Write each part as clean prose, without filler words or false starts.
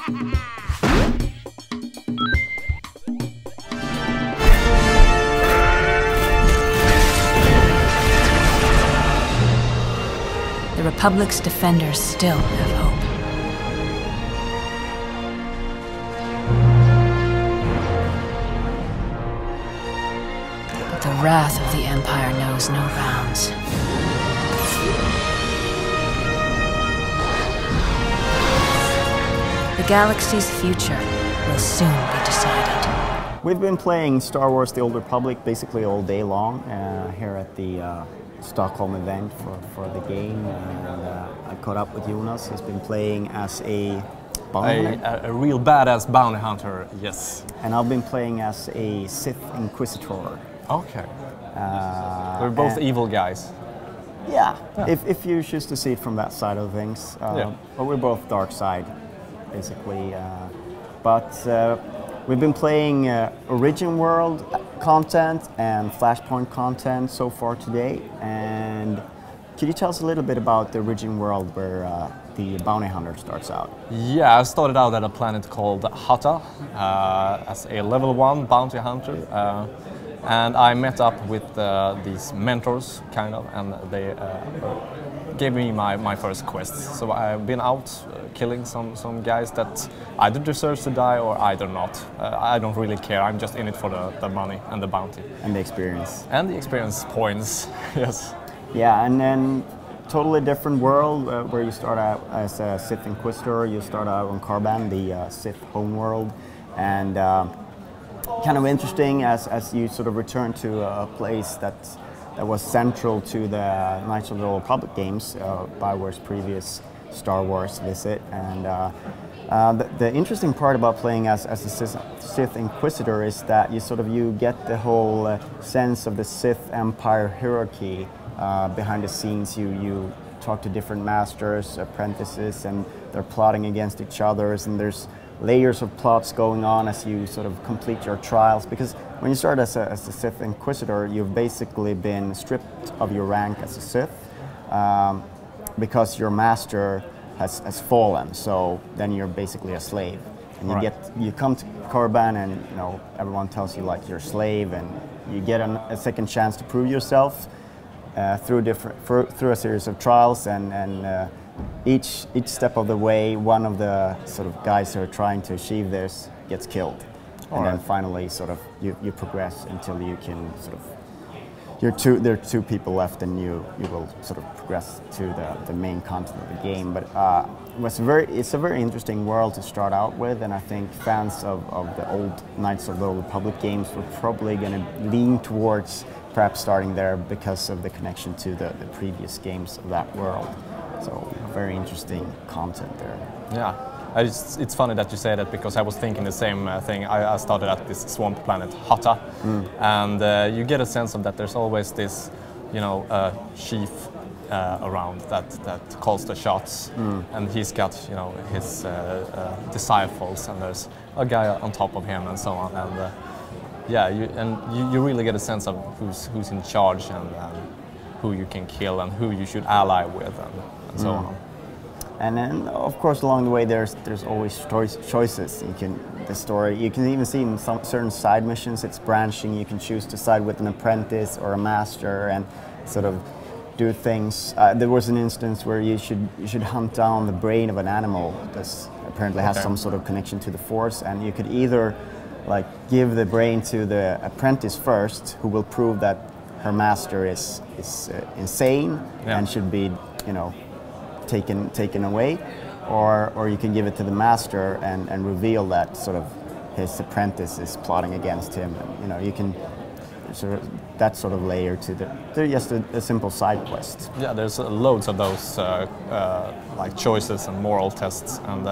The Republic's defenders still have hope. But the wrath of the Empire knows no bounds. The galaxy's future will soon be decided. We've been playing Star Wars The Old Republic basically all day long here at the Stockholm event for the game, and I caught up with Jonas. He's been playing as a bounty hunter. A real badass bounty hunter, yes. And I've been playing as a Sith Inquisitor. Okay. We're both evil guys. Yeah, if you choose to see it from that side of things. But we're both dark side, basically. We've been playing Origin World content and Flashpoint content so far today. And could you tell us a little bit about the Origin World where the bounty hunter starts out? Yeah, I started out at a planet called Hutta as a level 1 bounty hunter. And I met up with these mentors, kind of, and they gave me my first quest. So I've been out killing some guys that either deserves to die or either not. I don't really care, I'm just in it for the money and the bounty. And the experience. And the experience points, yes. Yeah, and then totally different world where you start out as a Sith Inquisitor, you start out on Karban, the Sith homeworld, and kind of interesting as you sort of return to a place that was central to the Knights of the Old Republic games, Bioware's previous Star Wars visit. And the interesting part about playing as a Sith Inquisitor is that you get the whole sense of the Sith Empire hierarchy behind the scenes. You talk to different masters, apprentices, and they're plotting against each other, and there's layers of plots going on as you sort of complete your trials, because when you start as a Sith Inquisitor, you've basically been stripped of your rank as a Sith because your master has fallen, so then you're basically a slave. And you come to Karban and everyone tells you like you're a slave, and you get a second chance to prove yourself through a series of trials, and each step of the way, one of the sort of guys who are trying to achieve this gets killed. Then finally sort of you progress until you can sort of, there are two people left, and you will sort of progress to the main content of the game. But it's a very interesting world to start out with, and I think fans of the old Knights of the Old Republic games were probably going to lean towards perhaps starting there because of the connection to the previous games of that world. So very interesting content there. Yeah, it's funny that you say that, because I was thinking the same thing. I started at this swamp planet Hutta, and you get a sense of that there's always this, chief around that calls the shots, and he's got his disciples, and there's a guy on top of him, and so on. And you really get a sense of who's in charge, and who you can kill and who you should ally with, and so on. And then, of course, along the way, there's always choices. You can even see in some certain side missions, it's branching. You can choose to side with an apprentice or a master and sort of do things. There was an instance where you should hunt down the brain of an animal that apparently has some sort of connection to the Force, and you could either like give the brain to the apprentice first, who will prove that her master is insane and should be taken away, or you can give it to the master and reveal that sort of his apprentice is plotting against him. And, you can sort of that sort of layer to they're just a simple side quest. Yeah, there's loads of those like choices and moral tests, and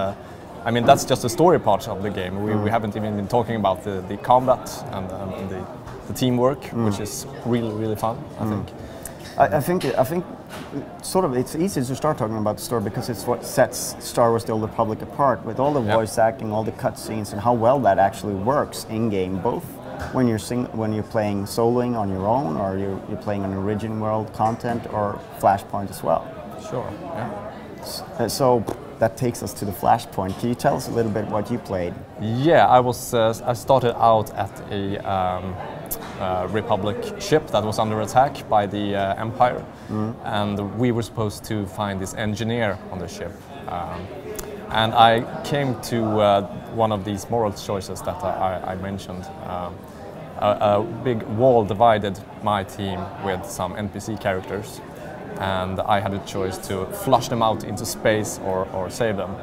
I mean that's just the story part of the game. We haven't even been talking about the combat and the teamwork, which is really fun. I think. I think sort of it's easy to start talking about the story because it's what sets Star Wars The Old Republic apart, with all the voice acting, all the cutscenes, and how well that actually works in game, both when you're playing soloing on your own, or you're playing an Origin World content, or Flashpoint as well. Sure. Yeah. So that takes us to the Flashpoint. Can you tell us a little bit what you played? Yeah, I started out at a Republic ship that was under attack by the Empire, and we were supposed to find this engineer on the ship. And I came to one of these moral choices that I mentioned. A big wall divided my team with some NPC characters, and I had a choice to flush them out into space or save them.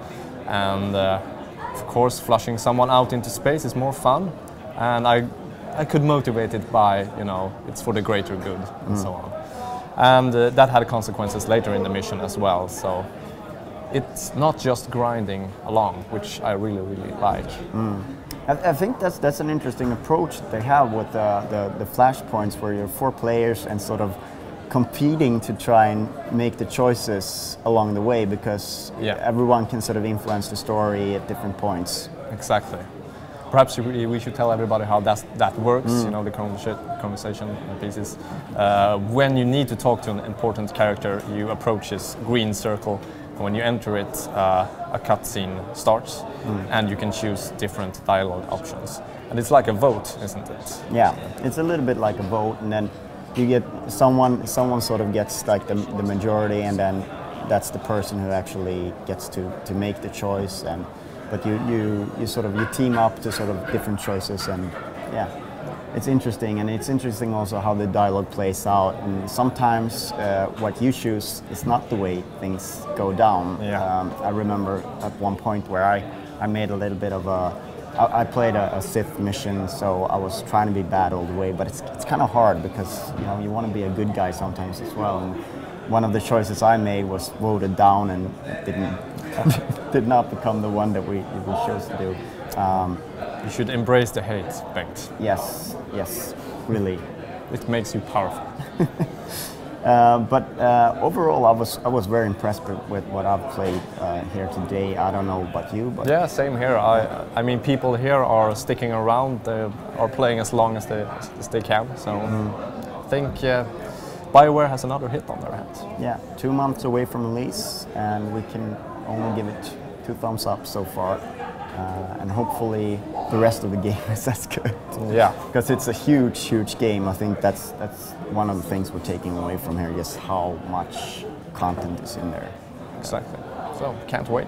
And of course, flushing someone out into space is more fun, and I could motivate it by, it's for the greater good and so on. And that had consequences later in the mission as well. So it's not just grinding along, which I really, really like. I think that's an interesting approach that they have with the Flashpoints, where you're 4 players and sort of competing to try and make the choices along the way, because everyone can sort of influence the story at different points. Exactly. Perhaps we should tell everybody how that works, the conversation pieces. When you need to talk to an important character, you approach this green circle. When you enter it, a cutscene starts, and you can choose different dialogue options. And it's like a vote, isn't it? Yeah, it's a little bit like a vote, and then you get someone sort of gets like the majority, and then that's the person who actually gets to make the choice. But you team up to sort of different choices, and yeah. It's interesting, and it's interesting also how the dialogue plays out. And sometimes what you choose is not the way things go down. Yeah. I remember at one point where I made a little bit of I played a Sith mission, so I was trying to be bad all the way. But it's kind of hard, because you want to be a good guy sometimes as well. And one of the choices I made was voted down, and did not become the one that we chose to do. You should embrace the hate, Bengt. Yes, really. It makes you powerful. But overall, I was very impressed with what I've played here today. I don't know about you, but yeah, same here. I mean, people here are sticking around. They are playing as long as they can. So I think Bioware has another hit on their hands. Yeah, 2 months away from release, and we can only give it 2 thumbs up so far. And hopefully the rest of the game is as good. Yeah, because it's a huge game. I think that's one of the things we're taking away from here, just how much content is in there. Exactly. So can't wait.